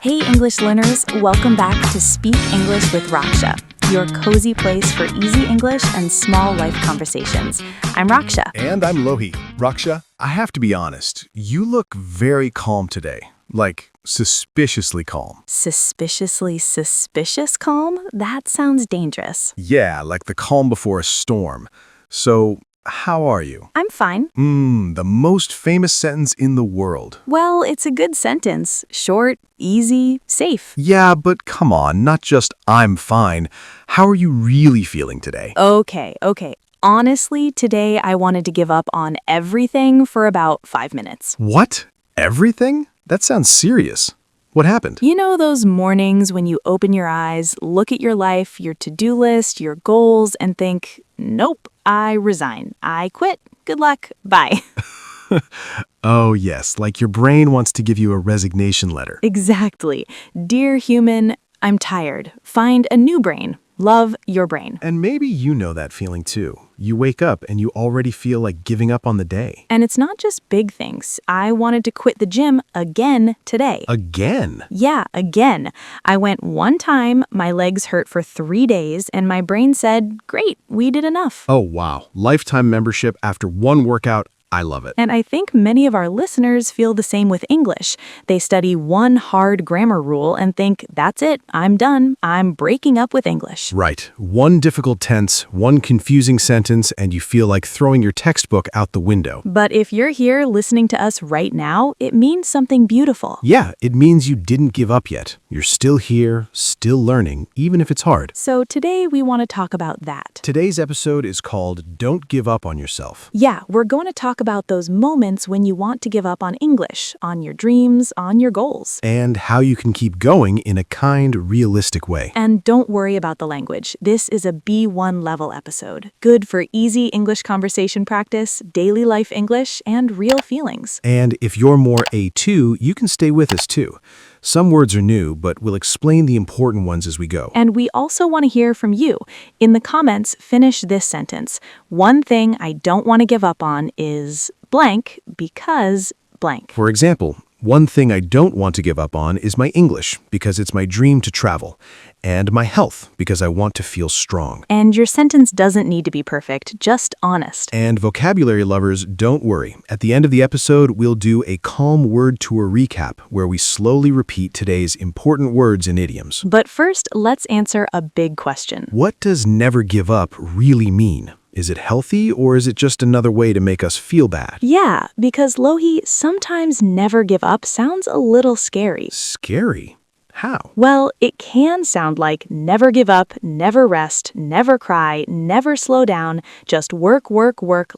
Hey English learners, welcome back to Speak English with Raksha, your cozy place for easy English and small life conversations. I'm Raksha. And I'm Lohi. Raksha, I have to be honest, you look very calm today. Like, suspiciously calm. Suspiciously suspicious calm? That sounds dangerous. Yeah, like the calm before a storm. So, how are you? I'm fine. The most famous sentence in the world. Well, it's a good sentence. Short, easy, safe. Yeah, but come on, not just I'm fine. How are you really feeling today? Okay. Honestly, today I wanted to give up on everything for about 5 minutes. What? Everything? That sounds serious. What happened? You know those mornings when you open your eyes, look at your life, your to-do list, your goals, and think, nope, I resign. I quit. Good luck. Bye. Oh, yes, like your brain wants to give you a resignation letter. Exactly. Dear human, I'm tired. Find a new brain. Love your brain. And maybe you know that feeling too. You wake up and you already feel like giving up on the day. And it's not just big things. I wanted to quit the gym again today. Again? Yeah, again. I went one time, my legs hurt for 3 days, and my brain said, great, we did enough. Oh, wow. Lifetime membership after one workout. I love it. And I think many of our listeners feel the same with English. They study one hard grammar rule and think, that's it, I'm done, I'm breaking up with English. Right. One difficult tense, one confusing sentence, and you feel like throwing your textbook out the window. But if you're here listening to us right now, it means something beautiful. Yeah, it means you didn't give up yet. You're still here, still learning, even if it's hard. So today we want to talk about that. Today's episode is called Don't Give Up on Yourself. Yeah, we're going to talk about those moments when you want to give up on English, on your dreams, on your goals. And how you can keep going in a kind, realistic way. And don't worry about the language. This is a B1 level episode. Good for easy English conversation practice, daily life English, and real feelings. And if you're more A2, you can stay with us too. Some words are new, but we'll explain the important ones as we go. And we also want to hear from you. In the comments, finish this sentence. One thing I don't want to give up on is blank because blank. For example, one thing I don't want to give up on is my English, because it's my dream to travel, and my health, because I want to feel strong. And your sentence doesn't need to be perfect, just honest. And vocabulary lovers, don't worry. At the end of the episode, we'll do a calm word tour recap, where we slowly repeat today's important words and idioms. But first, let's answer a big question. What does never give up really mean? Is it healthy, or is it just another way to make us feel bad? Yeah, because Lohi, sometimes never give up sounds a little scary. Scary? How? Well, it can sound like never give up, never rest, never cry, never slow down, just work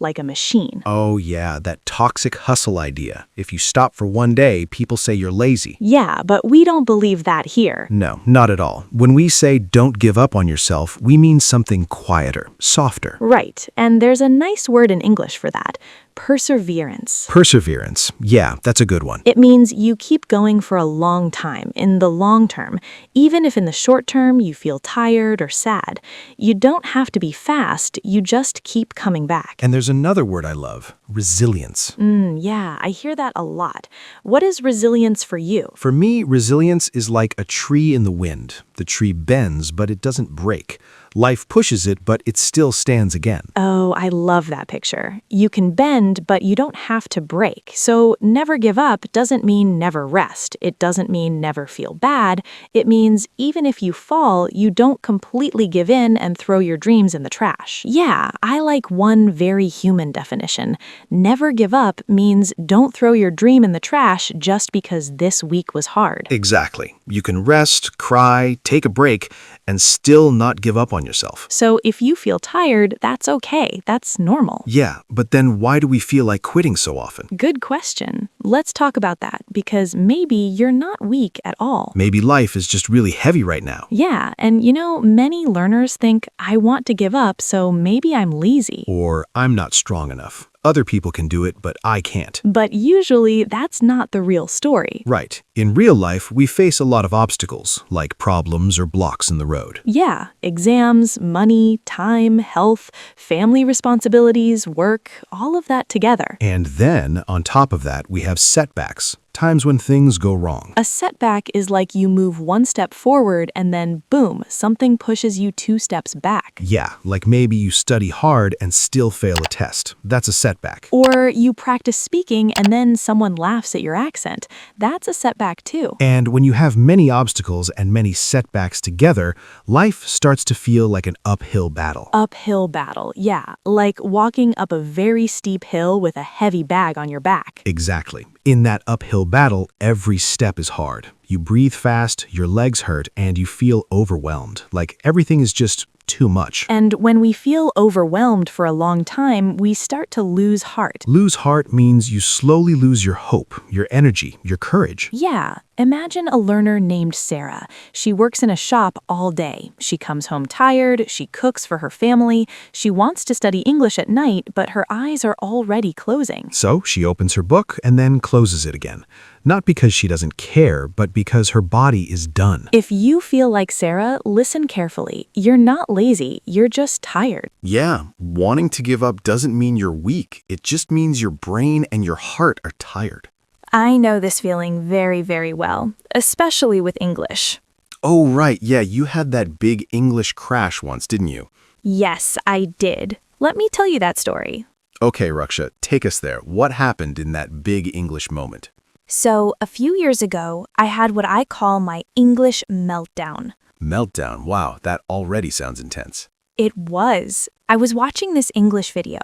like a machine. Oh yeah, that toxic hustle idea. If you stop for one day, people say you're lazy. Yeah, but we don't believe that here. No, not at all. When we say don't give up on yourself, we mean something quieter, softer. Right, and there's a nice word in English for that. Perseverance. Perseverance. Yeah, that's a good one. It means you keep going for a long time, in the long term, even if in the short term you feel tired or sad. You don't have to be fast, you just keep coming back. And there's another word I love, resilience. Yeah, I hear that a lot. What is resilience for you? For me, resilience is like a tree in the wind. The tree bends, but it doesn't break. Life pushes it, but it still stands again. Oh, I love that picture. You can bend, but you don't have to break. So never give up doesn't mean never rest. It doesn't mean never feel bad. It means even if you fall, you don't completely give in and throw your dreams in the trash. Yeah, I like one very human definition. Never give up means don't throw your dream in the trash just because this week was hard. Exactly. You can rest, cry, take a break, and still not give up on yourself. So if you feel tired, that's okay. That's normal. Yeah, but then why do we feel like quitting so often? Good question. Let's talk about that, because maybe you're not weak at all. Maybe life is just really heavy right now. Yeah, and many learners think, I want to give up, so maybe I'm lazy. Or I'm not strong enough. Other people can do it, but I can't. But usually, that's not the real story. Right. In real life, we face a lot of obstacles, like problems or blocks in the road. Yeah, exams, money, time, health, family responsibilities, work, all of that together. And then, on top of that, we have setbacks. times when things go wrong. A setback is like you move one step forward and then, boom, something pushes you 2 steps back. Yeah, like maybe you study hard and still fail a test. That's a setback. Or you practice speaking and then someone laughs at your accent. That's a setback too. And when you have many obstacles and many setbacks together, life starts to feel like an uphill battle. Uphill battle, yeah, like walking up a very steep hill with a heavy bag on your back. Exactly. In that uphill battle, every step is hard. You breathe fast, your legs hurt, and you feel overwhelmed, like everything is just too much. And when we feel overwhelmed for a long time, we start to lose heart. Lose heart means you slowly lose your hope, your energy, your courage. Yeah, imagine a learner named Sarah. She works in a shop all day. She comes home tired, she cooks for her family, she wants to study English at night, but her eyes are already closing. So she opens her book and then closes it again. Not because she doesn't care, but because her body is done. If you feel like Sarah, listen carefully. You're not lazy, you're just tired. Yeah, wanting to give up doesn't mean you're weak. It just means your brain and your heart are tired. I know this feeling very, very well, especially with English. Oh, right. Yeah, you had that big English crash once, didn't you? Yes, I did. Let me tell you that story. Okay, Raksha, take us there. What happened in that big English moment? So, a few years ago, I had what I call my English meltdown. Meltdown. Wow, that already sounds intense. It was. I was watching this English video.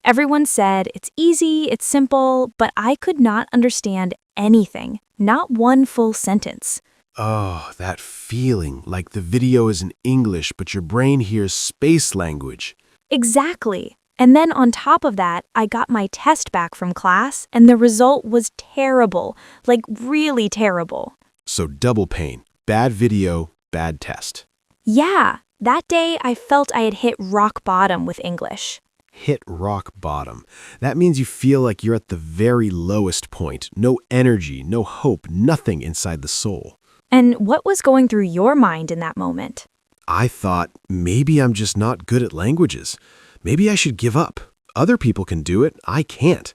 Everyone said it's easy, it's simple, but I could not understand anything, not one full sentence. Oh, that feeling, like the video is in English, but your brain hears space language. Exactly. And then on top of that, I got my test back from class, and the result was terrible, like really terrible. So double pain. Bad video, bad test. Yeah, that day I felt I had hit rock bottom with English. Hit rock bottom. That means you feel like you're at the very lowest point. No energy, no hope, nothing inside the soul. And what was going through your mind in that moment? I thought, maybe I'm just not good at languages. Maybe I should give up. Other people can do it. I can't.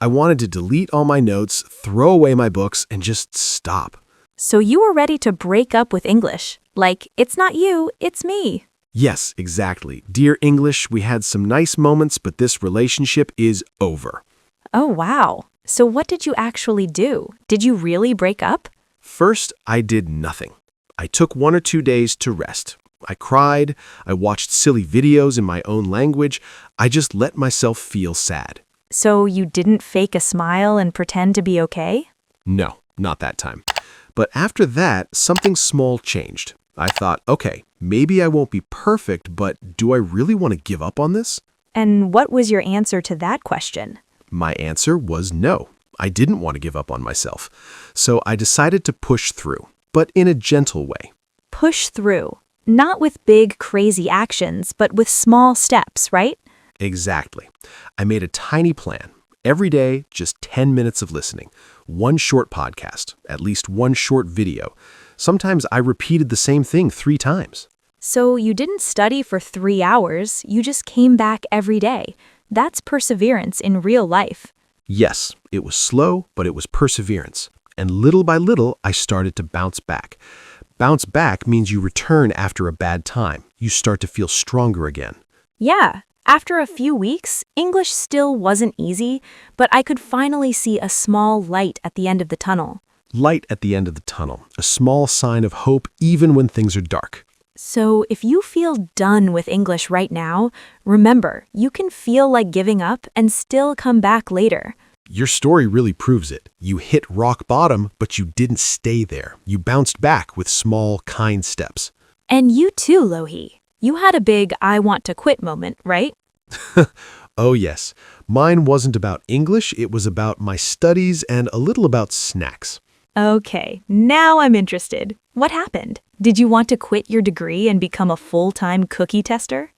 I wanted to delete all my notes, throw away my books, and just stop. So you were ready to break up with English. Like, it's not you, it's me. Yes, exactly. Dear English, we had some nice moments, but this relationship is over. Oh, wow. So what did you actually do? Did you really break up? First, I did nothing. I took 1 or 2 days to rest. I cried, I watched silly videos in my own language, I just let myself feel sad. So you didn't fake a smile and pretend to be okay? No, not that time. But after that, something small changed. I thought, okay, maybe I won't be perfect, but do I really want to give up on this? And what was your answer to that question? My answer was no. I didn't want to give up on myself. So I decided to push through, but in a gentle way. Push through. Not with big, crazy actions, but with small steps, right? Exactly. I made a tiny plan. Every day, just 10 minutes of listening. 1 short podcast, at least 1 short video. Sometimes I repeated the same thing 3 times. So you didn't study for 3 hours, you just came back every day. That's perseverance in real life. Yes, it was slow, but it was perseverance. And little by little, I started to bounce back. Bounce back means you return after a bad time. You start to feel stronger again. Yeah, after a few weeks, English still wasn't easy, but I could finally see a small light at the end of the tunnel. Light at the end of the tunnel, a small sign of hope even when things are dark. So if you feel done with English right now, remember, you can feel like giving up and still come back later. Your story really proves it. You hit rock bottom, but you didn't stay there. You bounced back with small, kind steps. And you too, Lohi. You had a big I want to quit moment, right? Oh yes, mine wasn't about English, it was about my studies and a little about snacks. Okay, now I'm interested. What happened? Did you want to quit your degree and become a full-time cookie tester?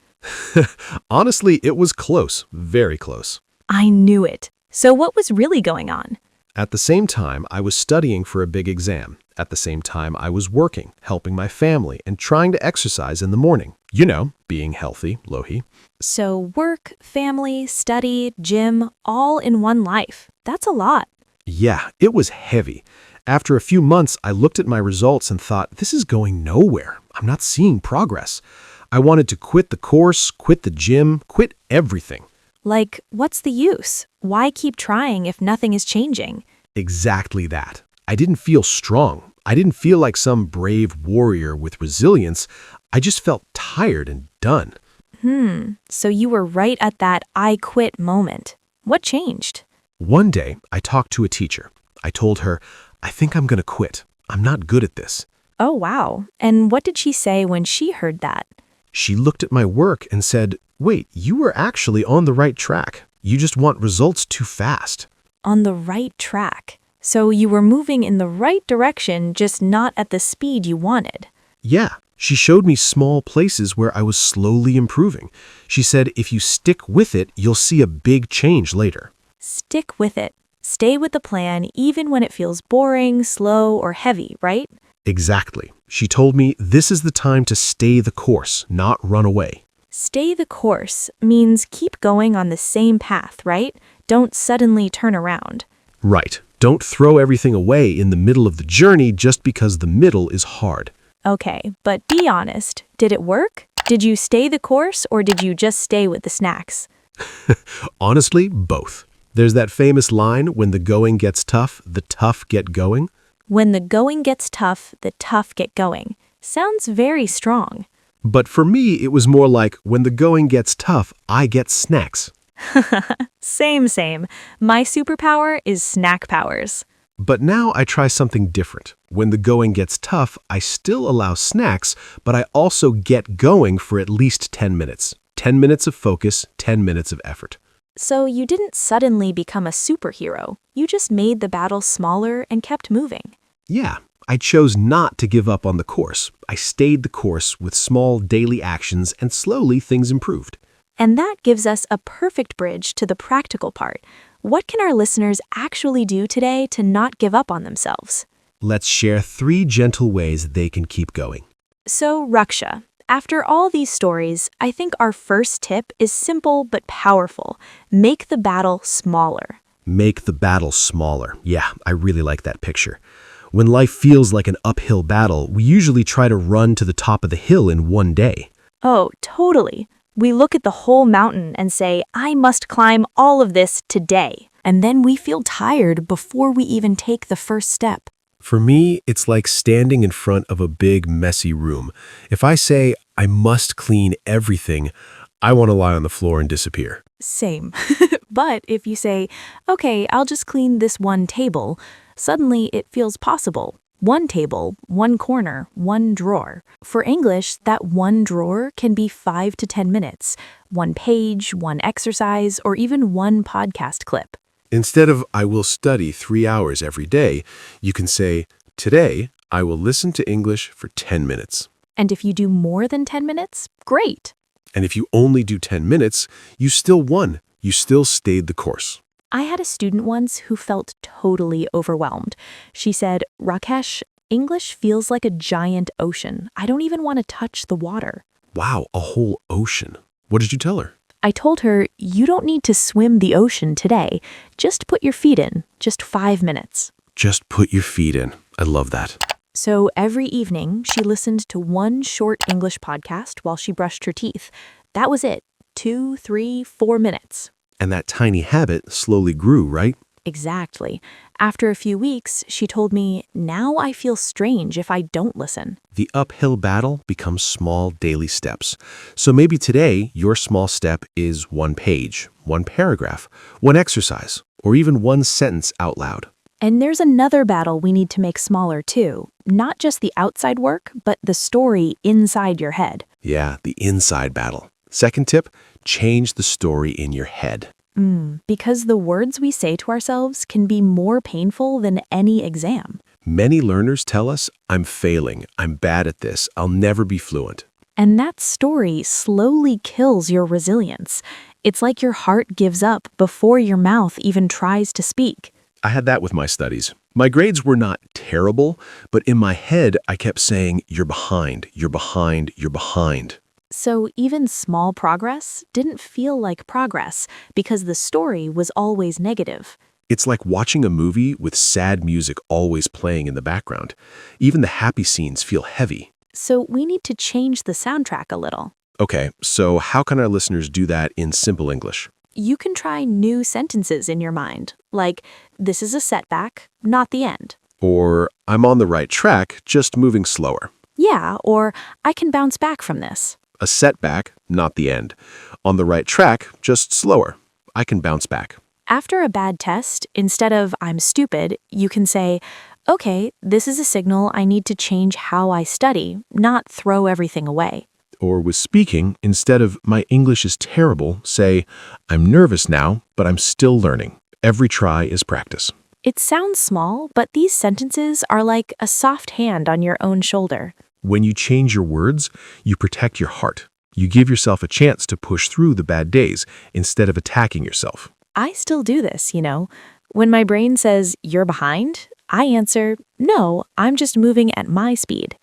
Honestly, it was close, very close. I knew it. So what was really going on? At the same time, I was studying for a big exam. At the same time, I was working, helping my family, and trying to exercise in the morning. You know, being healthy, Lohi. So work, family, study, gym, all in one life. That's a lot. Yeah, it was heavy. After a few months, I looked at my results and thought, this is going nowhere. I'm not seeing progress. I wanted to quit the course, quit the gym, quit everything. Like, what's the use? Why keep trying if nothing is changing? Exactly that. I didn't feel strong. I didn't feel like some brave warrior with resilience. I just felt tired and done. So you were right at that I quit moment. What changed? One day, I talked to a teacher. I told her, I think I'm going to quit. I'm not good at this. Oh, wow. And what did she say when she heard that? She looked at my work and said, wait, you were actually on the right track. You just want results too fast. On the right track. So you were moving in the right direction, just not at the speed you wanted. Yeah, she showed me small places where I was slowly improving. She said, if you stick with it, you'll see a big change later. Stick with it. Stay with the plan even when it feels boring, slow, or heavy, right? Exactly. She told me this is the time to stay the course, not run away. Stay the course means keep going on the same path, right? Don't suddenly turn around. Right. Don't throw everything away in the middle of the journey just because the middle is hard. Okay, but be honest. Did it work? Did you stay the course or did you just stay with the snacks? Honestly, both. There's that famous line, when the going gets tough, the tough get going. When the going gets tough, the tough get going. Sounds very strong. But for me, it was more like, when the going gets tough, I get snacks. Same. My superpower is snack powers. But now I try something different. When the going gets tough, I still allow snacks, but I also get going for at least 10 minutes. 10 minutes of focus, 10 minutes of effort. So you didn't suddenly become a superhero. You just made the battle smaller and kept moving. Yeah, I chose not to give up on the course. I stayed the course with small daily actions, and slowly things improved. And that gives us a perfect bridge to the practical part. What can our listeners actually do today to not give up on themselves? Let's share 3 gentle ways they can keep going. So, Raksha, after all these stories, I think our first tip is simple but powerful. Make the battle smaller. Make the battle smaller. Yeah, I really like that picture. When life feels like an uphill battle, we usually try to run to the top of the hill in one day. Oh, totally. We look at the whole mountain and say, I must climb all of this today. And then we feel tired before we even take the first step. For me, it's like standing in front of a big, messy room. If I say, I must clean everything, I want to lie on the floor and disappear. Same. But if you say, okay, I'll just clean this one table, suddenly it feels possible. One table, one corner, one drawer. For English, that one drawer can be 5 to 10 minutes, one page, one exercise, or even one podcast clip. Instead of, I will study 3 hours every day, you can say, today, I will listen to English for 10 minutes. And if you do more than 10 minutes, great. And if you only do 10 minutes, you still won. You still stayed the course. I had a student once who felt totally overwhelmed. She said, Rakesh, English feels like a giant ocean. I don't even want to touch the water. Wow, a whole ocean. What did you tell her? I told her, you don't need to swim the ocean today. Just put your feet in, just 5 minutes. Just put your feet in. I love that. So every evening, she listened to one short English podcast while she brushed her teeth. That was it. 2, 3, 4 minutes. And that tiny habit slowly grew, right? Exactly. After a few weeks, she told me, now I feel strange if I don't listen. The uphill battle becomes small daily steps. So maybe today, your small step is 1 page, 1 paragraph, 1 exercise, or even 1 sentence out loud. And there's another battle we need to make smaller too. Not just the outside work, but the story inside your head. Yeah, the inside battle. Second tip, change the story in your head. Because the words we say to ourselves can be more painful than any exam. Many learners tell us, I'm failing, I'm bad at this, I'll never be fluent. And that story slowly kills your resilience. It's like your heart gives up before your mouth even tries to speak. I had that with my studies. My grades were not terrible, but in my head, I kept saying, you're behind, you're behind, you're behind. So even small progress didn't feel like progress because the story was always negative. It's like watching a movie with sad music always playing in the background. Even the happy scenes feel heavy. So we need to change the soundtrack a little. Okay, so how can our listeners do that in simple English? You can try new sentences in your mind, like, this is a setback, not the end. Or, I'm on the right track, just moving slower. Yeah, or I can bounce back from this. A setback, not the end. On the right track, just slower. I can bounce back. After a bad test, instead of I'm stupid, you can say, okay, this is a signal I need to change how I study, not throw everything away. Or with speaking, instead of my English is terrible, say, I'm nervous now, but I'm still learning. Every try is practice. It sounds small, but these sentences are like a soft hand on your own shoulder. When you change your words, you protect your heart. You give yourself a chance to push through the bad days instead of attacking yourself. I still do this, you know. When my brain says, you're behind, I answer, no, I'm just moving at my speed.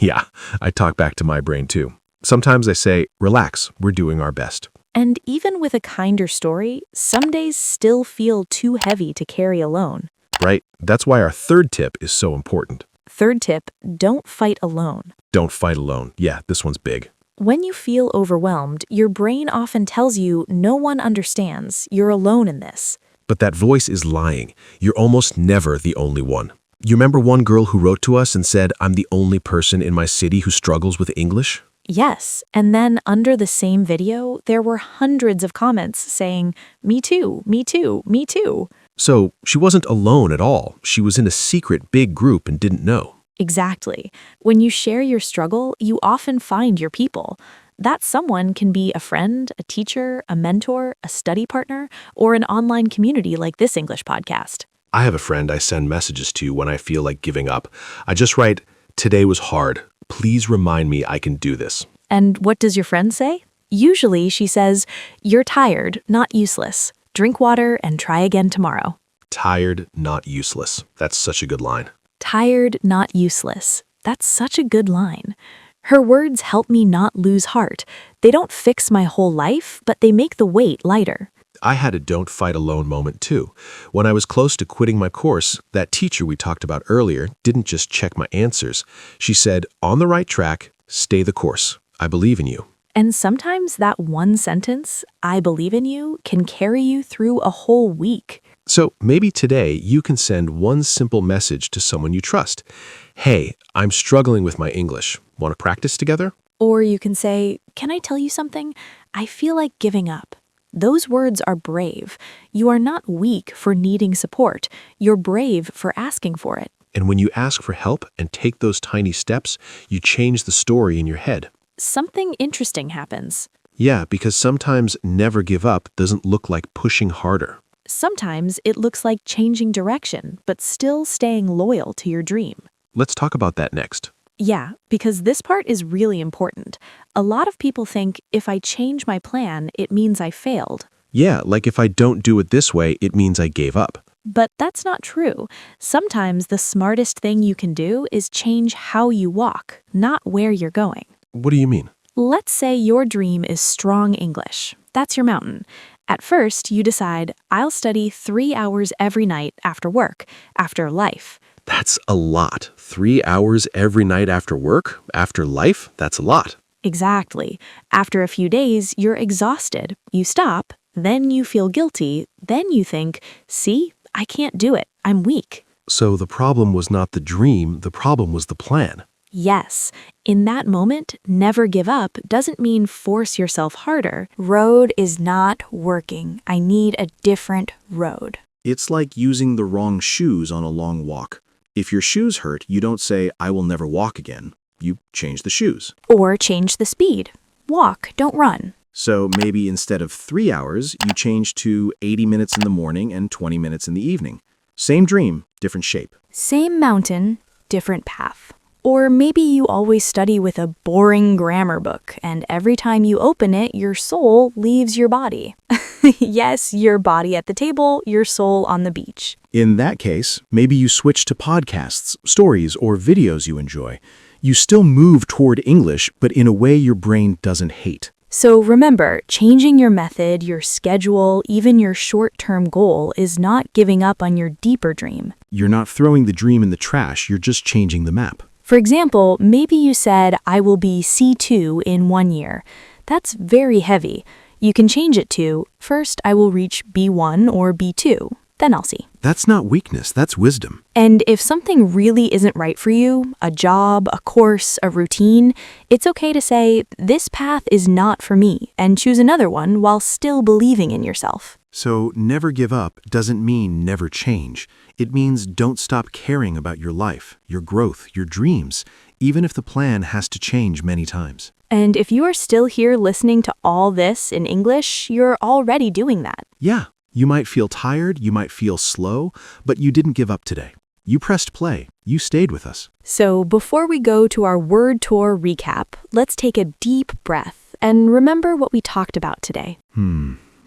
Yeah, I talk back to my brain too. Sometimes I say, relax, we're doing our best. And even with a kinder story, some days still feel too heavy to carry alone. Right? That's why our third tip is so important. Third tip, don't fight alone. Don't fight alone. Yeah, this one's big. When you feel overwhelmed, your brain often tells you no one understands, you're alone in this. But that voice is lying. You're almost never the only one. You remember one girl who wrote to us and said, I'm the only person in my city who struggles with English? Yes, and then under the same video, there were hundreds of comments saying, me too, me too, me too. So she wasn't alone at all. She was in a secret big group and didn't know. Exactly. When you share your struggle, you often find your people. That someone can be a friend, a teacher, a mentor, a study partner, or an online community like this English podcast. I have a friend I send messages to when I feel like giving up. I just write, today was hard. Please remind me I can do this. And what does your friend say? Usually she says, you're tired, not useless. Drink water and try again tomorrow. Tired, not useless. That's such a good line. Tired, not useless. That's such a good line. Her words help me not lose heart. They don't fix my whole life, but they make the weight lighter. I had a don't fight alone moment too. When I was close to quitting my course, that teacher we talked about earlier didn't just check my answers. She said, on the right track, stay the course. I believe in you. And sometimes that one sentence, I believe in you, can carry you through a whole week. So maybe today you can send one simple message to someone you trust. Hey, I'm struggling with my English. Want to practice together? Or you can say, can I tell you something? I feel like giving up. Those words are brave. You are not weak for needing support. You're brave for asking for it. And when you ask for help and take those tiny steps, you change the story in your head. Something interesting happens. Yeah, because sometimes never give up doesn't look like pushing harder. Sometimes it looks like changing direction, but still staying loyal to your dream. Let's talk about that next. Yeah, because this part is really important. A lot of people think if I change my plan, it means I failed. Yeah, like if I don't do it this way, it means I gave up. But that's not true. Sometimes the smartest thing you can do is change how you walk, not where you're going. What do you mean? Let's say your dream is strong English. That's your mountain. At first, you decide, I'll study 3 hours every night after work, after life. That's a lot. 3 hours every night after work, after life, that's a lot. Exactly. After a few days, you're exhausted. You stop, then you feel guilty, then you think, see, I can't do it. I'm weak. So the problem was not the dream, the problem was the plan. Yes, in that moment, never give up doesn't mean force yourself harder. Road is not working. I need a different road. It's like using the wrong shoes on a long walk. If your shoes hurt, you don't say, I will never walk again. You change the shoes. Or change the speed. Walk, don't run. So maybe instead of 3 hours, you change to 80 minutes in the morning and 20 minutes in the evening. Same dream, different shape. Same mountain, different path. Or maybe you always study with a boring grammar book, and every time you open it, your soul leaves your body. Yes, your body at the table, your soul on the beach. In that case, maybe you switch to podcasts, stories, or videos you enjoy. You still move toward English, but in a way your brain doesn't hate. So remember, changing your method, your schedule, even your short-term goal is not giving up on your deeper dream. You're not throwing the dream in the trash, you're just changing the map. For example, maybe you said, I will be C2 in 1 year. That's very heavy. You can change it to, first I will reach B1 or B2, then I'll see. That's not weakness, that's wisdom. And if something really isn't right for you, a job, a course, a routine, it's okay to say, this path is not for me, and choose another one while still believing in yourself. So never give up doesn't mean never change. It means don't stop caring about your life, your growth, your dreams, even if the plan has to change many times. And if you are still here listening to all this in English, you're already doing that. Yeah, you might feel tired, you might feel slow, but you didn't give up today. You pressed play. You stayed with us. So before we go to our word tour recap, let's take a deep breath and remember what we talked about today.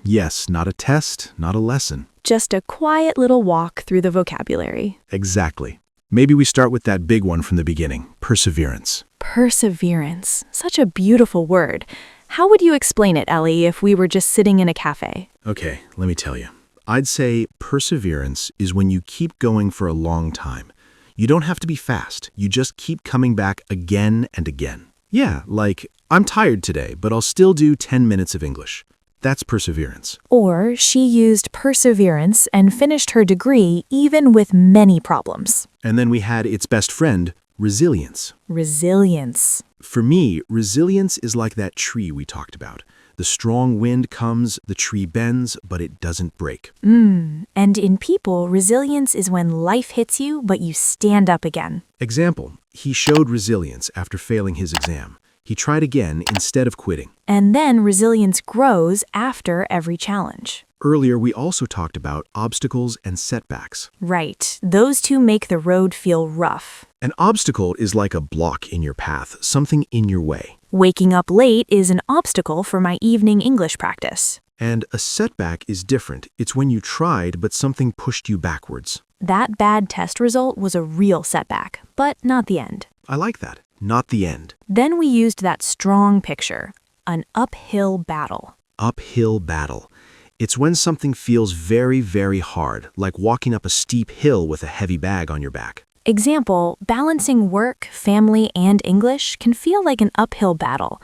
Yes, not a test, not a lesson. Just a quiet little walk through the vocabulary. Exactly. Maybe we start with that big one from the beginning, perseverance. Perseverance. Such a beautiful word. How would you explain it, Ellie, if we were just sitting in a cafe? Okay, let me tell you. I'd say perseverance is when you keep going for a long time. You don't have to be fast. You just keep coming back again and again. Yeah, like, I'm tired today, but I'll still do 10 minutes of English. That's perseverance. Or she used perseverance and finished her degree even with many problems. And then we had its best friend, resilience. Resilience. For me, resilience is like that tree we talked about. The strong wind comes, the tree bends, but it doesn't break. And in people, resilience is when life hits you, but you stand up again. Example, he showed resilience after failing his exam. He tried again instead of quitting. And then resilience grows after every challenge. Earlier, we also talked about obstacles and setbacks. Right. Those two make the road feel rough. An obstacle is like a block in your path, something in your way. Waking up late is an obstacle for my evening English practice. And a setback is different. It's when you tried, but something pushed you backwards. That bad test result was a real setback, but not the end. I like that. Not the end. Then we used that strong picture, an uphill battle. Uphill battle. It's when something feels very, very hard, like walking up a steep hill with a heavy bag on your back. Example, balancing work, family, and English can feel like an uphill battle.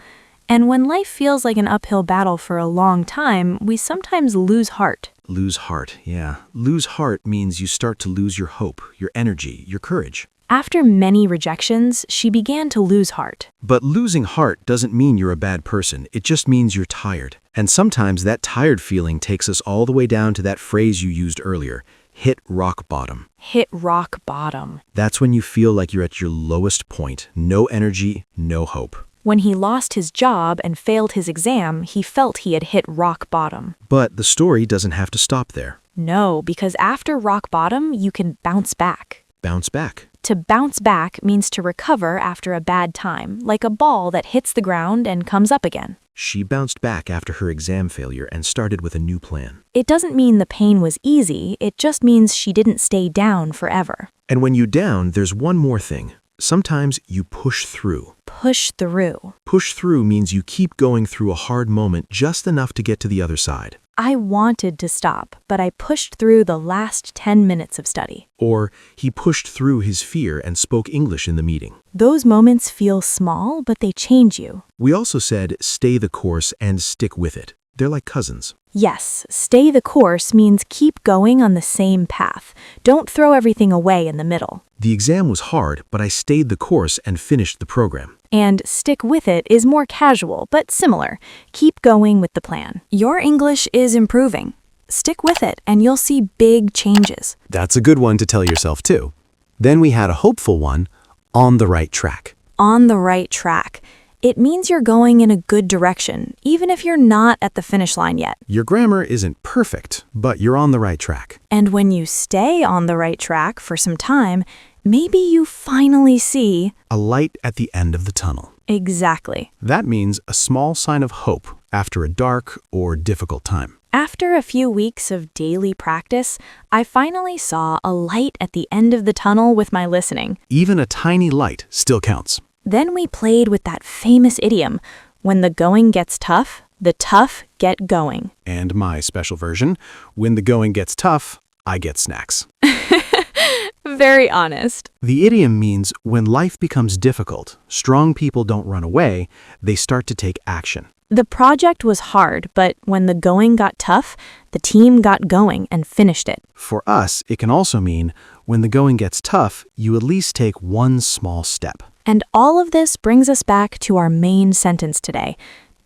And when life feels like an uphill battle for a long time, we sometimes lose heart. Lose heart, yeah. Lose heart means you start to lose your hope, your energy, your courage. After many rejections, she began to lose heart. But losing heart doesn't mean you're a bad person. It just means you're tired. And sometimes that tired feeling takes us all the way down to that phrase you used earlier, hit rock bottom. Hit rock bottom. That's when you feel like you're at your lowest point. No energy, no hope. When he lost his job and failed his exam, he felt he had hit rock bottom. But the story doesn't have to stop there. No, because after rock bottom, you can bounce back. Bounce back. To bounce back means to recover after a bad time, like a ball that hits the ground and comes up again. She bounced back after her exam failure and started with a new plan. It doesn't mean the pain was easy, it just means she didn't stay down forever. And when you're down, there's one more thing. Sometimes you push through. Push through. Push through means you keep going through a hard moment just enough to get to the other side. I wanted to stop, but I pushed through the last 10 minutes of study. Or he pushed through his fear and spoke English in the meeting. Those moments feel small, but they change you. We also said stay the course and stick with it. They're like cousins. Yes, stay the course means keep going on the same path. Don't throw everything away in the middle. The exam was hard, but I stayed the course and finished the program. And stick with it is more casual, but similar. Keep going with the plan. Your English is improving. Stick with it, and you'll see big changes. That's a good one to tell yourself too. Then we had a hopeful one, on the right track. On the right track. It means you're going in a good direction, even if you're not at the finish line yet. Your grammar isn't perfect, but you're on the right track. And when you stay on the right track for some time, maybe you finally see a light at the end of the tunnel. Exactly. That means a small sign of hope after a dark or difficult time. After a few weeks of daily practice, I finally saw a light at the end of the tunnel with my listening. Even a tiny light still counts. Then we played with that famous idiom, When the going gets tough, the tough get going. And my special version, when the going gets tough, I get snacks. Very honest. The idiom means when life becomes difficult, strong people don't run away, they start to take action. The project was hard, but when the going got tough, the team got going and finished it. For us, it can also mean when the going gets tough, you at least take one small step. And all of this brings us back to our main sentence today.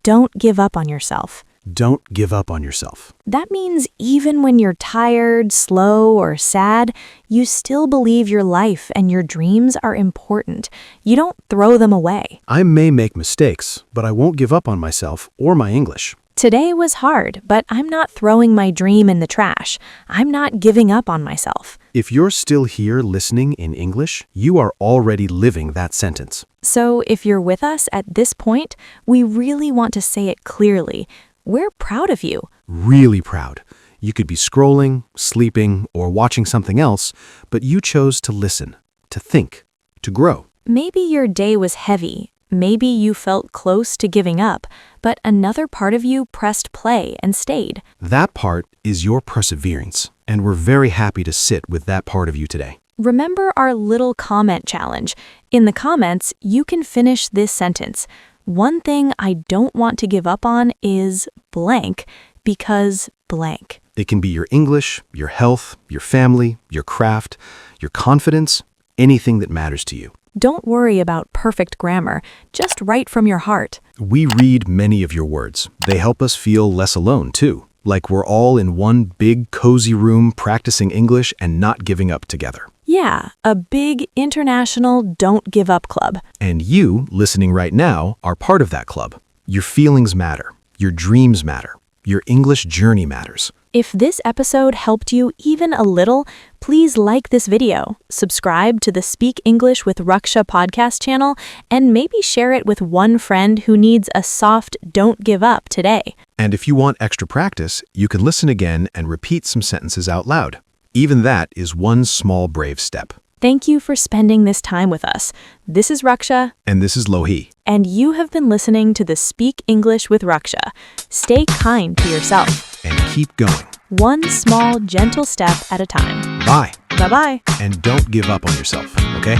Don't give up on yourself. Don't give up on yourself. That means even when you're tired, slow, or sad, you still believe your life and your dreams are important. You don't throw them away. I may make mistakes, but I won't give up on myself or my English. Today was hard, but I'm not throwing my dream in the trash. I'm not giving up on myself. If you're still here listening in English, you are already living that sentence. So if you're with us at this point, we really want to say it clearly. We're proud of you. Really proud. You could be scrolling, sleeping, or watching something else, but you chose to listen, to think, to grow. Maybe your day was heavy. Maybe you felt close to giving up, but another part of you pressed play and stayed. That part is your perseverance, and we're very happy to sit with that part of you today. Remember our little comment challenge. In the comments, you can finish this sentence. One thing I don't want to give up on is blank because blank. It can be your English, your health, your family, your craft, your confidence, anything that matters to you. Don't worry about perfect grammar. Just write from your heart. We read many of your words. They help us feel less alone, too. Like we're all in one big, cozy room practicing English and not giving up together. Yeah, a big international don't give up club. And you, listening right now, are part of that club. Your feelings matter. Your dreams matter. Your English journey matters. If this episode helped you even a little, please like this video, subscribe to the Speak English with Raksha podcast channel, and maybe share it with one friend who needs a soft don't give up today. And if you want extra practice, you can listen again and repeat some sentences out loud. Even that is one small brave step. Thank you for spending this time with us. This is Raksha. And this is Lohi. And you have been listening to the Speak English with Raksha. Stay kind to yourself. And keep going. One small, gentle step at a time. Bye. Bye-bye. And don't give up on yourself, okay?